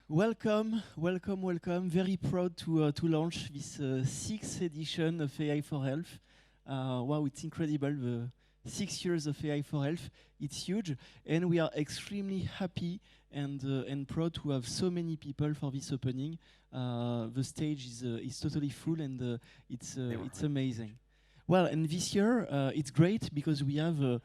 Welcome, welcome, welcome. Very proud to launch this sixth edition of AI for Health. Wow, it's incredible. The 6 years of AI for Health, it's huge, and we are extremely happy and proud to have so many people for this opening. The stage is totally full, and it's amazing. Well, and this year it's great because we have the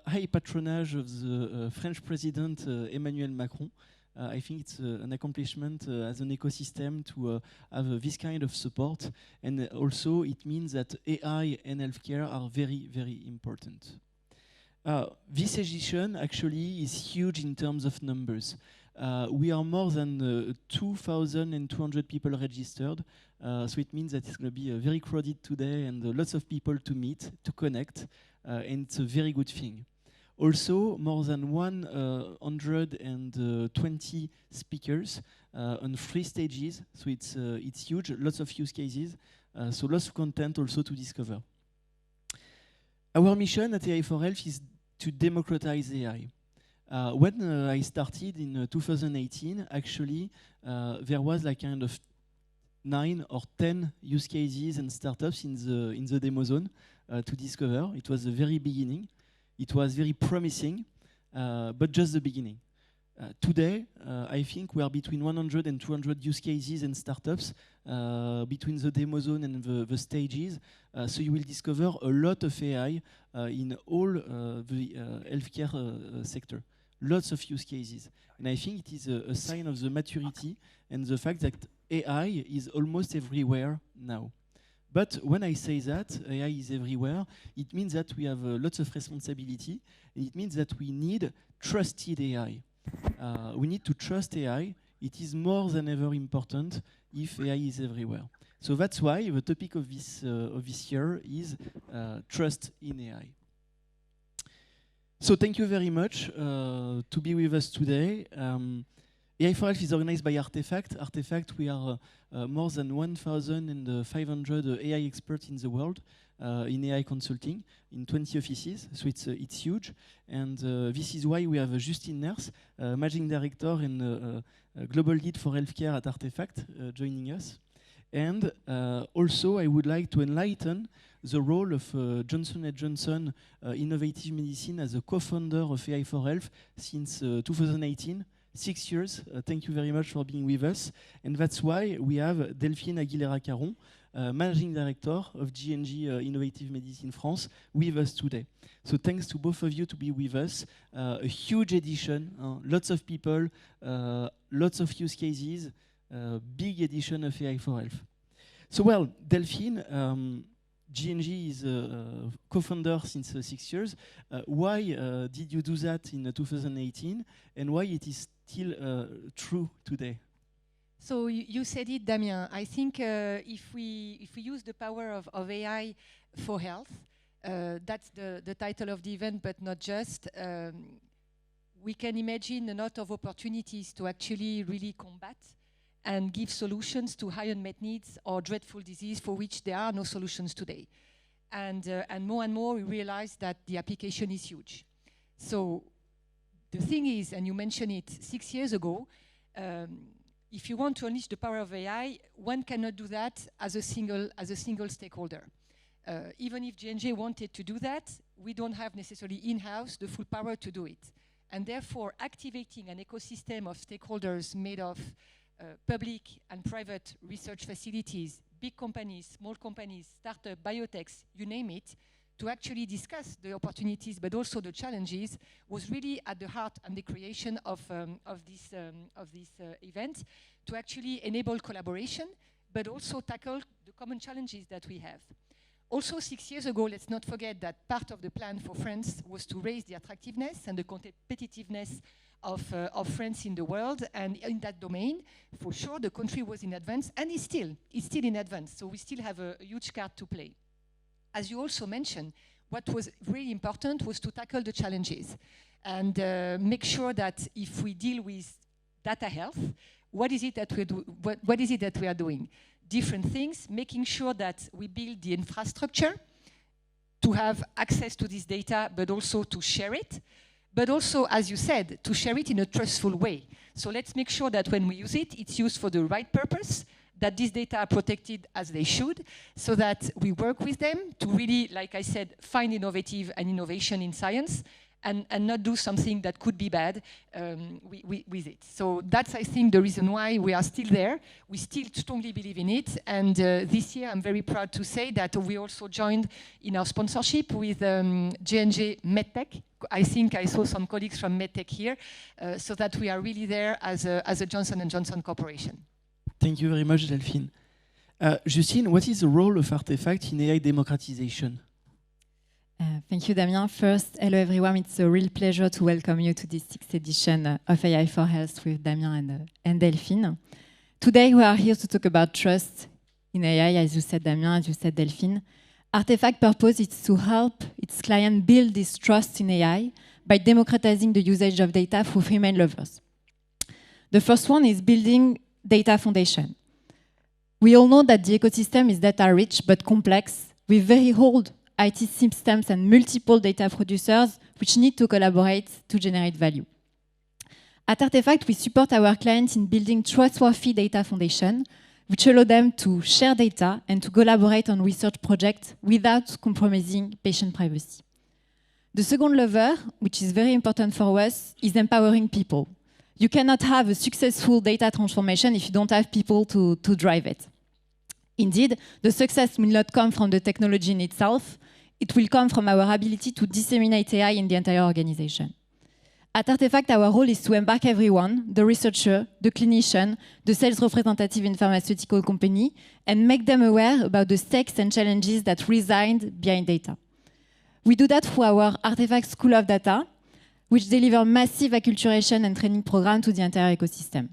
high patronage of the French President Emmanuel Macron. I think it's an accomplishment as an ecosystem to have this kind of support, and also it means that AI and healthcare are very, very important. This edition actually is huge in terms of numbers. We are more than 2,200 people registered, so it means that it's going to be very crowded today and lots of people to meet, to connect, and it's a very good thing. Also, more than 120 speakers on 3 stages, so it's huge, lots of use cases, so lots of content also to discover. Our mission at AI for Health is to democratize AI. When I started in 2018, actually, there was like kind of 9 or 10 use cases and startups in the demo zone to discover. It was the very beginning. It was very promising, but just the beginning. Today, I think we are between 100 and 200 use cases and startups between the demo zone and the stages. So you will discover a lot of AI in all the healthcare sector. Lots of use cases. And I think it is a sign of the maturity and the fact that AI is almost everywhere now. But when I say that AI is everywhere, it means that we have lots of responsibility. And it means that we need trusted AI. We need to trust AI. It is more than ever important if AI is everywhere. So that's why the topic of this year is trust in AI. So thank you very much to be with us today. AI for Health is organized by Artefact. Artefact, we are more than 1,500 AI experts in the world in AI consulting in 20 offices, so it's huge. And this is why we have Justine Ners, Managing Director and Global Lead for Healthcare at Artefact, joining us. And also, I would like to enlighten the role of Johnson & Johnson Innovative Medicine as a co-founder of AI for Health since 2018. 6 years. Thank you very much for being with us. And that's why we have Delphine Aguilera-Caron, Managing Director of J&J Innovative Medicine France, with us today. So thanks to both of you to be with us. A huge edition, lots of people, lots of use cases, big edition of AI for Health. So well, Delphine, J&J is a co-founder since 6 years. Why did you do that in 2018, and why it is still true today? So you said it, Damien. I think if we use the power of AI for health, that's the title of the event, but not just. We can imagine a lot of opportunities to actually really combat and give solutions to high unmet needs or dreadful disease for which there are no solutions today. And more we realize that the application is huge. So the thing is, and you mentioned it 6 years ago, if you want to unleash the power of AI, one cannot do that as a single stakeholder. Even if J&J wanted to do that, we don't have necessarily in-house the full power to do it. And therefore, activating an ecosystem of stakeholders made of public and private research facilities, big companies, small companies, startups, biotechs, you name it, to actually discuss the opportunities but also the challenges was really at the heart and the creation of this event to actually enable collaboration but also tackle the common challenges that we have. Also 6 years ago, let's not forget that part of the plan for France was to raise the attractiveness and the competitiveness of France in the world, and in that domain, for sure, the country was in advance, and it's still in advance, so we still have a huge card to play. As you also mentioned, what was really important was to tackle the challenges and make sure that if we deal with data health, what is it that we are doing? Different things, making sure that we build the infrastructure to have access to this data, but also to share it. but also, as you said, to share it in a trustful way. So let's make sure that when we use it, it's used for the right purpose, that these data are protected as they should, so that we work with them to really, like I said, find innovative and innovation in science, and not do something that could be bad with it. So that's, I think, the reason why we are still there. We still strongly believe in it. And this year, I'm very proud to say that we also joined in our sponsorship with J&J MedTech. I think I saw some colleagues from MedTech here, so that we are really there as a Johnson & Johnson corporation. Thank you very much, Delphine. Justine, what is the role of Artefact in AI democratization? Thank you, Damien. First, hello everyone. It's a real pleasure to welcome you to this 6th edition of AI for Health with Damien and Delphine. Today, we are here to talk about trust in AI, as you said, Damien, as you said, Delphine. Artefact purpose is to help its client build this trust in AI by democratizing the usage of data through three main levers. The first one is building data foundation. We all know that the ecosystem is data-rich but complex, with very old IT systems and multiple data producers which need to collaborate to generate value. At Artefact, we support our clients in building trustworthy data foundation, which allow them to share data and to collaborate on research projects without compromising patient privacy. The second lever, which is very important for us, is empowering people. You cannot have a successful data transformation if you don't have people to drive it. Indeed, the success will not come from the technology in itself. It will come from our ability to disseminate AI in the entire organization. At Artefact, our role is to embark everyone, the researcher, the clinician, the sales representative in pharmaceutical company, and make them aware about the stakes and challenges that reside behind data. We do that through our Artefact School of Data, which deliver massive acculturation and training programs to the entire ecosystem.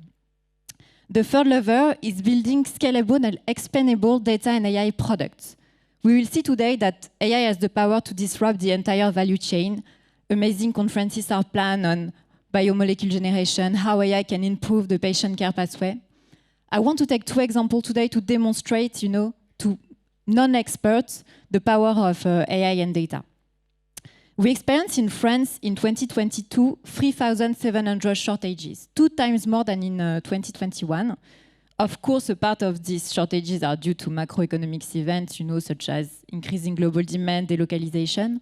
The third lever is building scalable and explainable data and AI products. We will see today that AI has the power to disrupt the entire value chain. Amazing conferences are planned on biomolecule generation, how AI can improve the patient care pathway. I want to take two examples today to demonstrate, to non-experts, the power of AI and data. We experienced in France in 2022 3,700 shortages, 2 times more than in 2021. Of course, a part of these shortages are due to macroeconomic events, such as increasing global demand, delocalization.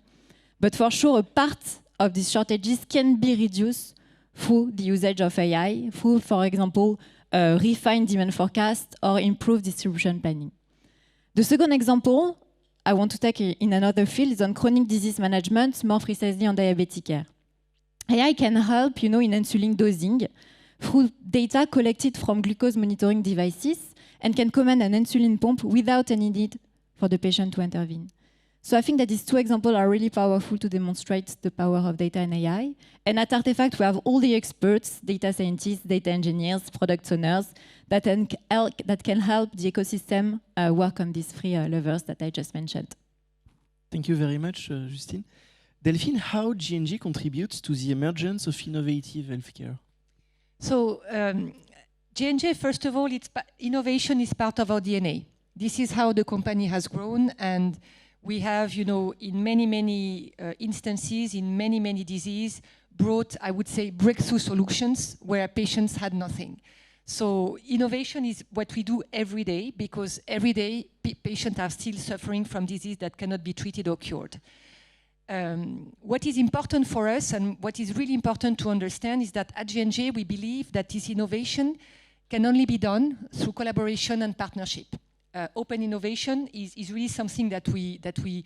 But for sure, a part of these shortages can be reduced through the usage of AI, through, for example, refined demand forecast or improved distribution planning. The second example I want to take in another field is on chronic disease management, more precisely on diabetic care. AI can help, in insulin dosing through data collected from glucose monitoring devices and can command an insulin pump without any need for the patient to intervene. So I think that these two examples are really powerful to demonstrate the power of data and AI. And at Artefact, we have all the experts, data scientists, data engineers, product owners, that can help the ecosystem work on these three levers that I just mentioned. Thank you very much, Justine. Delphine, how J&J contributes to the emergence of innovative healthcare? So J&J, first of all, innovation is part of our DNA. This is how the company has grown, and we have, in many instances, in many diseases, brought, I would say, breakthrough solutions where patients had nothing. So innovation is what we do every day, because every day patients are still suffering from disease that cannot be treated or cured. What is important for us, and what is really important to understand, is that at J&J we believe that this innovation can only be done through collaboration and partnership. Open innovation is really something that we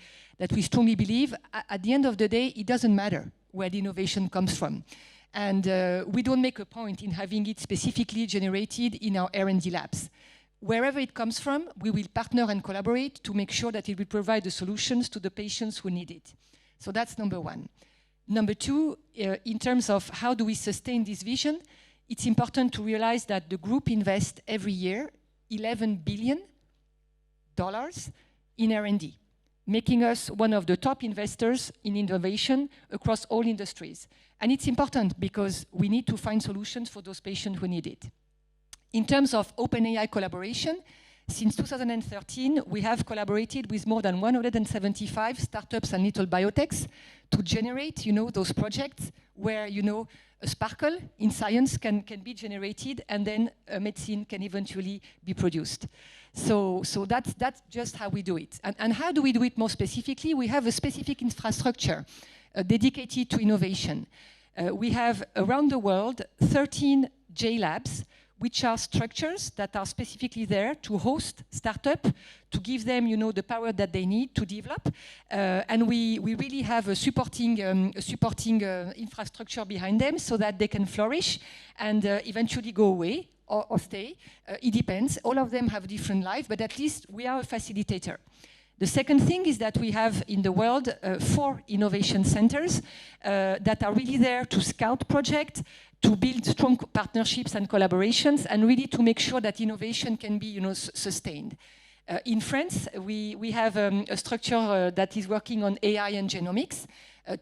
strongly believe. At the end of the day, it doesn't matter where the innovation comes from. And we don't make a point in having it specifically generated in our R&D labs. Wherever it comes from, we will partner and collaborate to make sure that it will provide the solutions to the patients who need it. So that's number one. Number two, in terms of how do we sustain this vision, it's important to realize that the group invests every year $11 billion in R&D, making us one of the top investors in innovation across all industries. And it's important because we need to find solutions for those patients who need it. In terms of OpenAI collaboration, Since 2013, we have collaborated with more than 175 startups and little biotechs to generate, those projects where, a sparkle in science can be generated, and then a medicine can eventually be produced. So that's just how we do it. And how do we do it more specifically? We have a specific infrastructure dedicated to innovation. We have around the world 13 J-Labs, which are structures that are specifically there to host startups, to give them, the power that they need to develop. And we really have a supporting infrastructure behind them so that they can flourish and eventually go away or stay. It depends. All of them have different life, but at least we are a facilitator. The second thing is that we have in the world 4 innovation centers that are really there to scout projects, to build strong partnerships and collaborations, and really to make sure that innovation can be, sustained. In France, we have a structure that is working on AI and genomics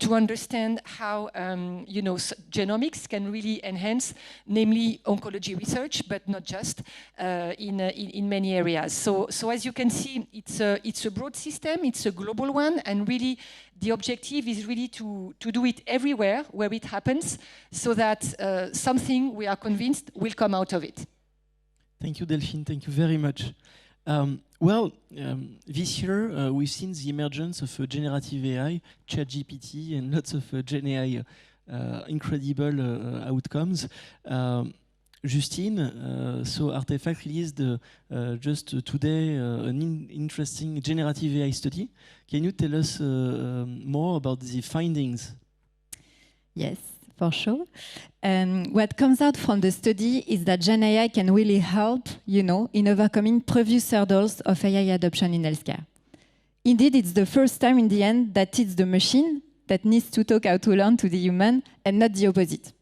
to understand how, genomics can really enhance, namely oncology research, but not just in many areas. So as you can see, it's a broad system, it's a global one, and really the objective is really to do it everywhere where it happens, so that something we are convinced will come out of it. Thank you, Delphine. Thank you very much. This year we've seen the emergence of generative AI, ChatGPT, and lots of Gen AI incredible outcomes. Justine, so Artefact released just today an interesting generative AI study. Can you tell us more about the findings? Yes, for sure. What comes out from the study is that Gen AI can really help, in overcoming previous hurdles of AI adoption in healthcare. Indeed, it's the first time in the end that it's the machine that needs to talk how to learn to the human and not the opposite.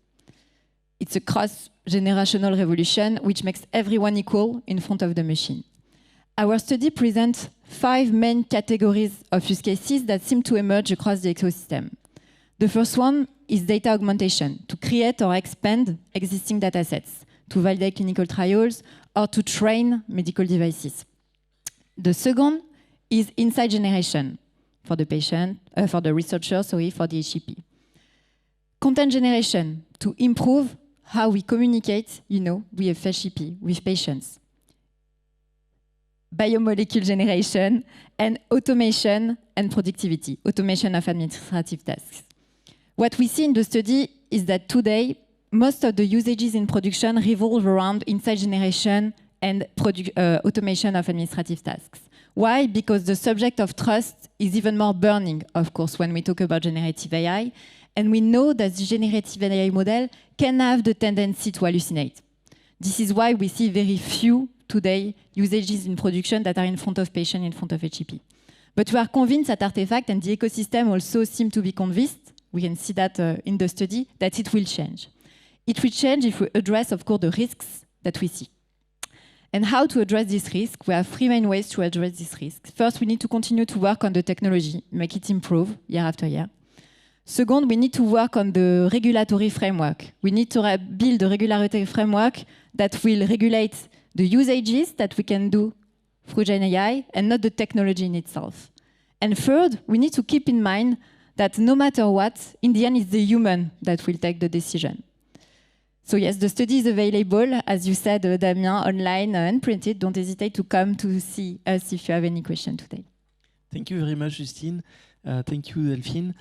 It's a cross-generational revolution which makes everyone equal in front of the machine. Our study presents 5 main categories of use cases that seem to emerge across the ecosystem. The first one is data augmentation, to create or expand existing data sets, to validate clinical trials, or to train medical devices. The second is insight generation for the patient, for the researcher, for the HCP. Content generation, to improve how we communicate, with HCP, with patients. Biomolecule generation, and automation and productivity, automation of administrative tasks. What we see in the study is that today, most of the usages in production revolve around insight generation and automation of administrative tasks. Why? Because the subject of trust is even more burning, of course, when we talk about generative AI. And we know that the generative AI model can have the tendency to hallucinate. This is why we see very few today usages in production that are in front of patient, in front of HCP. But we are convinced at Artefact, and the ecosystem also seems to be convinced, we can see that in the study, that it will change. It will change if we address, of course, the risks that we see. And how to address this risk? We have 3 main ways to address this risk. First, we need to continue to work on the technology, make it improve year after year. Second, we need to work on the regulatory framework. We need to build a regulatory framework that will regulate the usages that we can do through Gen AI and not the technology in itself. And third, we need to keep in mind that no matter what, in the end, it's the human that will take the decision. So yes, the study is available, as you said, Damien, online and printed. Don't hesitate to come to see us if you have any question today. Thank you very much, Justine. Thank you, Delphine.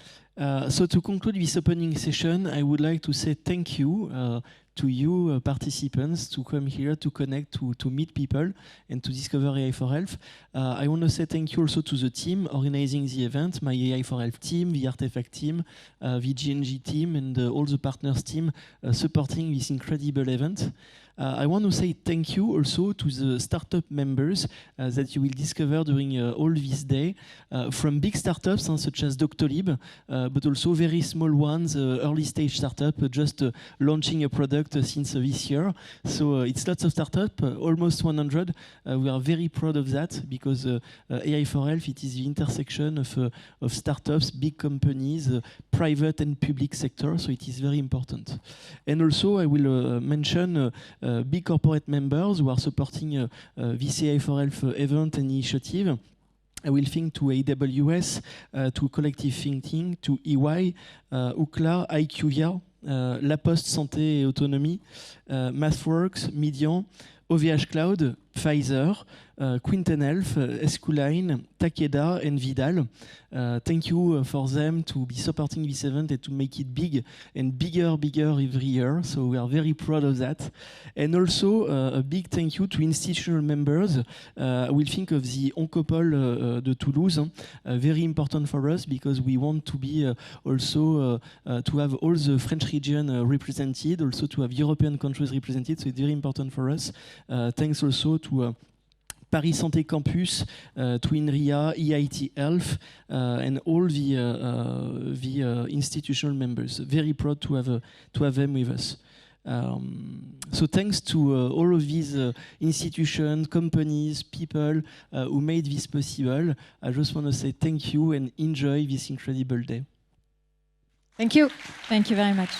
So to conclude this opening session, I would like to say thank you to you participants to come here, to connect, to meet people and to discover AI for Health. I want to say thank you also to the team organizing the event, my AI for Health team, the Artefact team, the GNG team, and all the partners team supporting this incredible event. I want to say thank you also to the startup members that you will discover during all this day, from big startups such as Doctolib, but also very small ones, early stage startup, just launching a product product since this year. So it's lots of startups, almost 100. We are very proud of that because AI for Health, it is the intersection of startups, big companies, private and public sector. So it is very important. And also I will mention big corporate members who are supporting this AI for Health event and initiative. I will think to AWS, to Collective Thinking, to EY, Ookla, IQVIA, La Poste Santé et Autonomie, MathWorks, Median, OVH Cloud, Pfizer, Quinten Health, Esculine, Takeda, and Vidal. Thank you for them to be supporting this event and to make it big and bigger every year. So we are very proud of that. And also a big thank you to institutional members. We'll think of the Oncopole de Toulouse, very important for us because we want to be also to have all the French region represented, also to have European countries represented. So it's very important for us. Thanks also to Paris Santé Campus, to INRIA, EIT Health, and all the institutional members. Very proud to have them with us. So thanks to all of these institutions, companies, people who made this possible. I just want to say thank you and enjoy this incredible day. Thank you. Thank you very much.